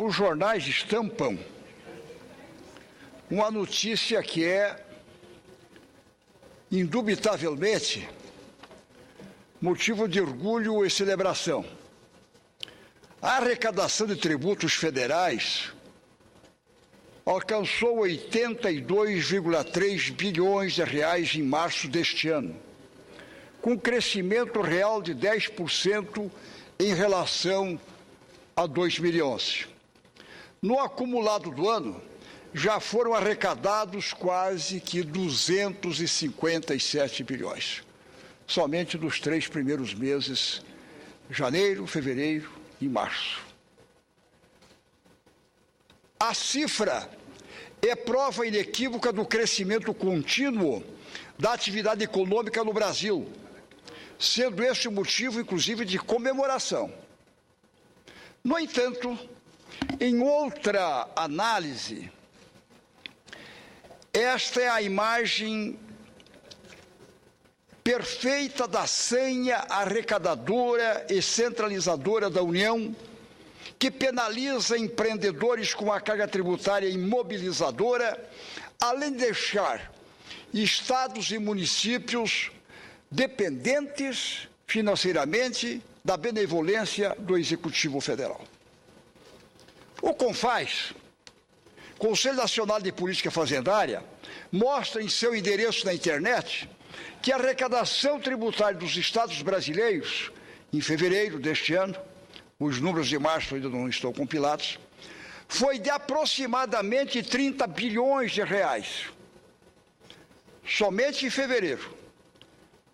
os jornais estampam uma notícia que é, indubitavelmente, motivo de orgulho e celebração. A arrecadação de tributos federais alcançou 82,3 bilhões de reais em março deste ano, com crescimento real de 10% em relação a 2011. No acumulado do ano, já foram arrecadados quase que 257 bilhões, somente nos 3 primeiros meses, janeiro, fevereiro e março. A cifra é prova inequívoca do crescimento contínuo da atividade econômica no Brasil, sendo este motivo, inclusive, de comemoração. No entanto, em outra análise, esta é a imagem perfeita da senha arrecadadora e centralizadora da União, que penaliza empreendedores com uma carga tributária imobilizadora, além de deixar estados e municípios dependentes financeiramente da benevolência do Executivo Federal. O CONFAZ, Conselho Nacional de Política Fazendária, mostra em seu endereço na internet que a arrecadação tributária dos estados brasileiros, em fevereiro deste ano, os números de março ainda não estão compilados, foi de aproximadamente 30 bilhões de reais. Somente em fevereiro.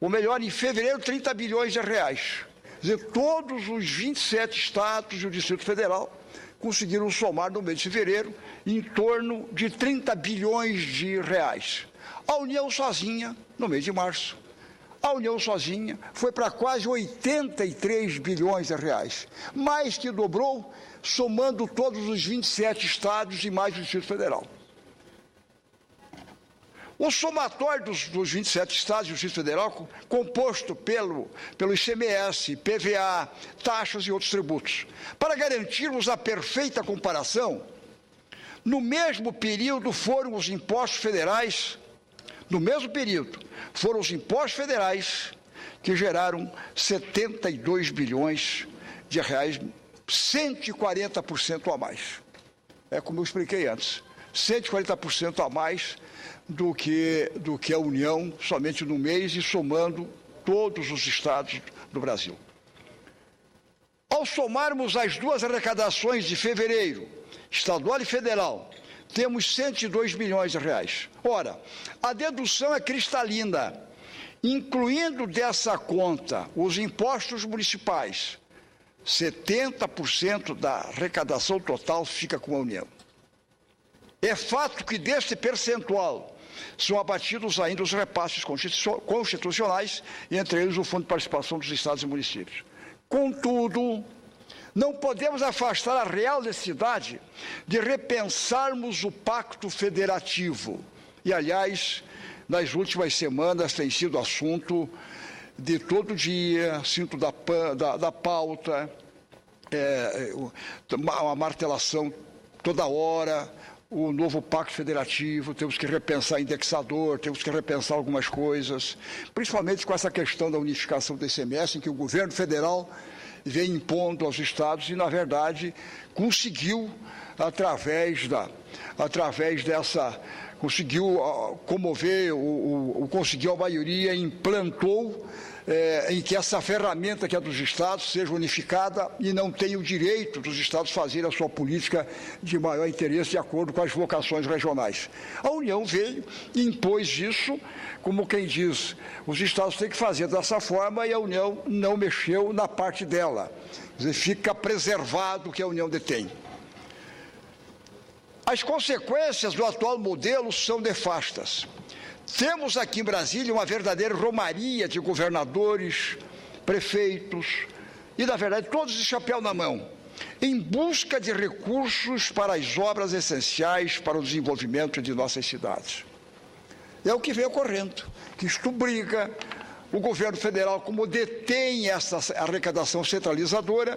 Ou melhor, em fevereiro, 30 bilhões de reais. Quer dizer, todos os 27 estados e o Distrito Federal conseguiram somar no mês de fevereiro em torno de 30 bilhões de reais. A União sozinha, no mês de março, a União sozinha foi para quase 83 bilhões de reais, mais que dobrou, somando todos os 27 estados e mais o Distrito Federal. O somatório dos 27 estados e o Distrito Federal, composto pelo ICMS, PVA, taxas e outros tributos. Para garantirmos a perfeita comparação, no mesmo período foram os impostos federais, que geraram 72 bilhões de reais, 140% a mais. É como eu expliquei antes, 140% a mais do que a União, somente no mês e somando todos os estados do Brasil. Ao somarmos as duas arrecadações de fevereiro, estadual e federal, temos 102 bilhões de reais. Ora, a dedução é cristalina, incluindo dessa conta os impostos municipais, 70% da arrecadação total fica com a União. É fato que deste percentual são abatidos ainda os repasses constitucionais, entre eles o Fundo de Participação dos Estados e Municípios. Contudo, não podemos afastar a real necessidade de repensarmos o pacto federativo. E, aliás, nas últimas semanas tem sido assunto de todo dia, assunto da pauta, uma martelação toda hora, o novo pacto federativo, temos que repensar indexador, temos que repensar algumas coisas, principalmente com essa questão da unificação do ICMS, em que o governo federal vem impondo aos estados e, na verdade, conseguiu, conseguiu comover, conseguiu a maioria, implantou em que essa ferramenta que é dos estados seja unificada e não tenha o direito dos estados fazerem a sua política de maior interesse de acordo com as vocações regionais. A União veio e impôs isso, como quem diz, os estados têm que fazer dessa forma e a União não mexeu na parte dela. Quer dizer, fica preservado o que a União detém. As consequências do atual modelo são nefastas. Temos aqui em Brasília uma verdadeira romaria de governadores, prefeitos e, na verdade, todos de chapéu na mão, em busca de recursos para as obras essenciais para o desenvolvimento de nossas cidades. É o que vem ocorrendo, que isto briga o governo federal, como detém essa arrecadação centralizadora,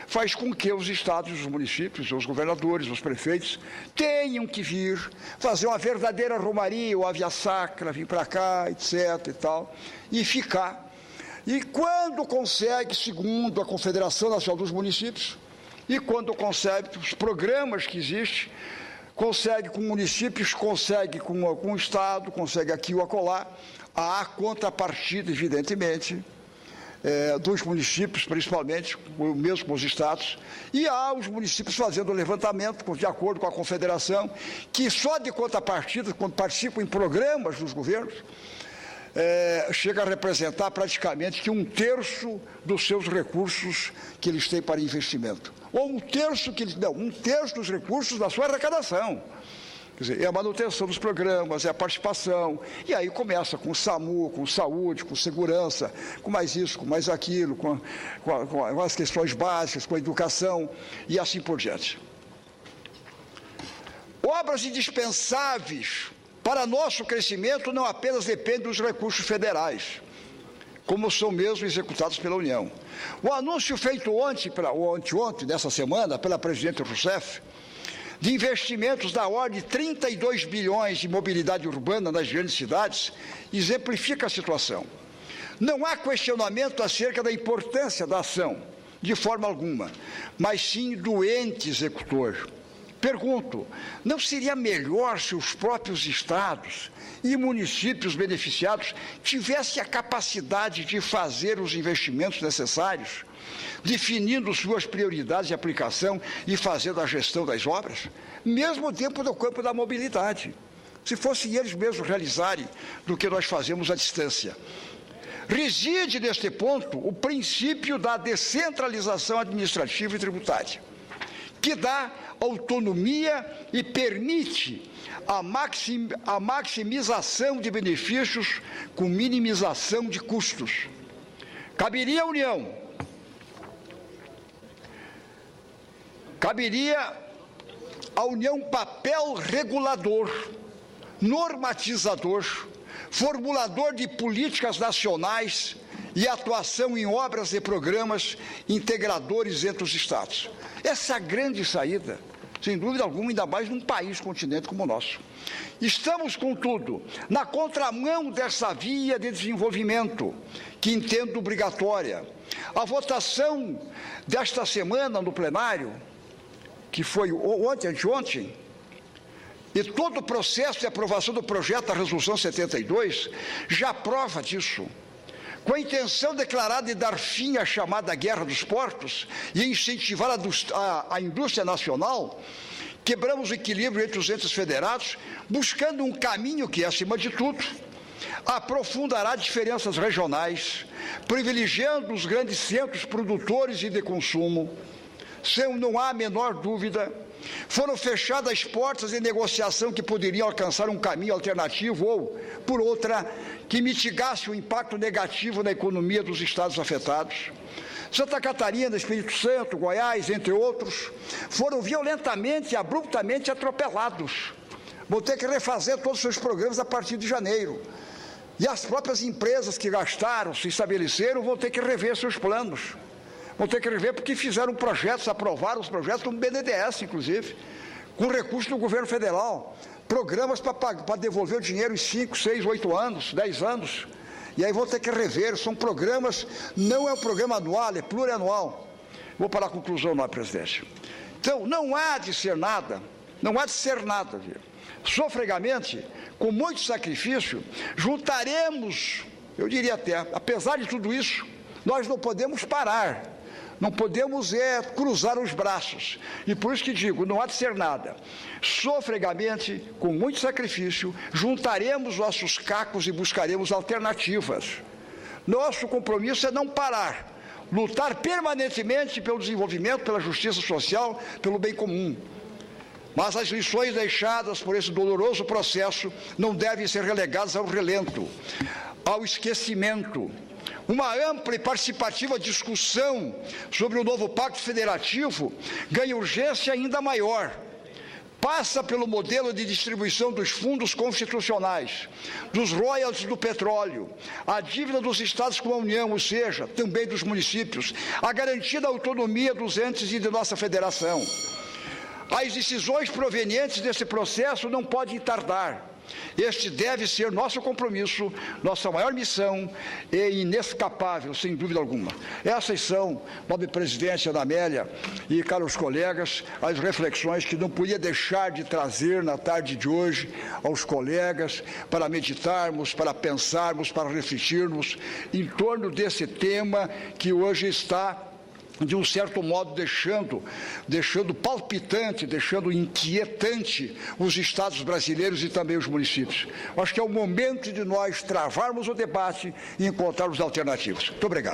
faz com que os estados, os municípios, os governadores, os prefeitos, tenham que vir fazer uma verdadeira romaria, ou via sacra, vir para cá, etc. e tal, e ficar. E quando consegue, segundo a Confederação Nacional dos Municípios, e quando consegue os programas que existem, consegue com municípios, consegue com o Estado, consegue aqui ou acolá, há contrapartida, evidentemente, dos municípios, principalmente, mesmo com os estados, e há os municípios fazendo o levantamento, de acordo com a Confederação, que só de contrapartida, quando participam em programas dos governos, chega a representar praticamente que 1/3 dos seus recursos que eles têm para investimento. Ou 1/3 dos recursos da sua arrecadação. Quer dizer, é a manutenção dos programas, é a participação, e aí começa com o SAMU, com saúde, com segurança, com mais isso, com mais aquilo, com as questões básicas, com a educação, e assim por diante. Obras indispensáveis para nosso crescimento não apenas dependem dos recursos federais, como são mesmo executados pela União. O anúncio feito ontem, dessa semana, pela presidente Rousseff, de investimentos da ordem de 32 bilhões de mobilidade urbana nas grandes cidades, exemplifica a situação. Não há questionamento acerca da importância da ação, de forma alguma, mas sim do ente executor. Pergunto, não seria melhor se os próprios estados e municípios beneficiados tivessem a capacidade de fazer os investimentos necessários, definindo suas prioridades de aplicação e fazendo a gestão das obras, mesmo dentro do campo da mobilidade, se fossem eles mesmos realizarem do que nós fazemos à distância? Reside neste ponto o princípio da descentralização administrativa e tributária, que dá autonomia e permite a maximização de benefícios com minimização de custos. Caberia à União papel regulador, normatizador, formulador de políticas nacionais e atuação em obras e programas integradores entre os estados. Essa é a grande saída, sem dúvida alguma, ainda mais num país, continente como o nosso. Estamos, contudo, na contramão dessa via de desenvolvimento, que entendo obrigatória. A votação desta semana no plenário, que foi anteontem, e todo o processo de aprovação do projeto da Resolução 72 já prova disso. Com a intenção declarada de dar fim à chamada guerra dos portos e incentivar a indústria nacional, quebramos o equilíbrio entre os entes federados, buscando um caminho que, acima de tudo, aprofundará diferenças regionais, privilegiando os grandes centros produtores e de consumo. Não há a menor dúvida, foram fechadas portas de negociação que poderiam alcançar um caminho alternativo ou, por outra, que mitigasse o impacto negativo na economia dos estados afetados. Santa Catarina, Espírito Santo, Goiás, entre outros, foram violentamente e abruptamente atropelados. Vão ter que refazer todos os seus programas a partir de janeiro. E as próprias empresas que gastaram, se estabeleceram, vão ter que rever seus planos. Vão ter que rever porque fizeram projetos, aprovaram os projetos, como o BNDES, inclusive, com recursos do governo federal, programas para devolver o dinheiro em 5, 6, 8 anos, 10 anos. E aí vão ter que rever, são programas, não é um programa anual, é plurianual. Vou para a conclusão, não é, presidente? Então, não há de ser nada, viu? Sofregamente, com muito sacrifício, juntaremos, eu diria até, apesar de tudo isso, nós não podemos parar, não podemos cruzar os braços. E por isso que digo, não há de ser nada. Sofregamente, com muito sacrifício, juntaremos nossos cacos e buscaremos alternativas. Nosso compromisso é não parar, lutar permanentemente pelo desenvolvimento, pela justiça social, pelo bem comum. Mas as lições deixadas por esse doloroso processo não devem ser relegadas ao relento, ao esquecimento. Uma ampla e participativa discussão sobre o novo Pacto Federativo ganha urgência ainda maior. passa pelo modelo de distribuição dos fundos constitucionais, dos royalties do petróleo, a dívida dos estados com a União, ou seja, também dos municípios, a garantia da autonomia dos entes e de nossa federação. As decisões provenientes desse processo não podem tardar. Este deve ser nosso compromisso, nossa maior missão e inescapável, sem dúvida alguma. Essas são, nobre presidente Ana Amélia e caros colegas, as reflexões que não podia deixar de trazer na tarde de hoje aos colegas para meditarmos, para pensarmos, para refletirmos em torno desse tema que hoje está, de um certo modo, deixando palpitante, deixando inquietante os estados brasileiros e também os municípios. Acho que é o momento de nós travarmos o debate e encontrarmos alternativas. Muito obrigado.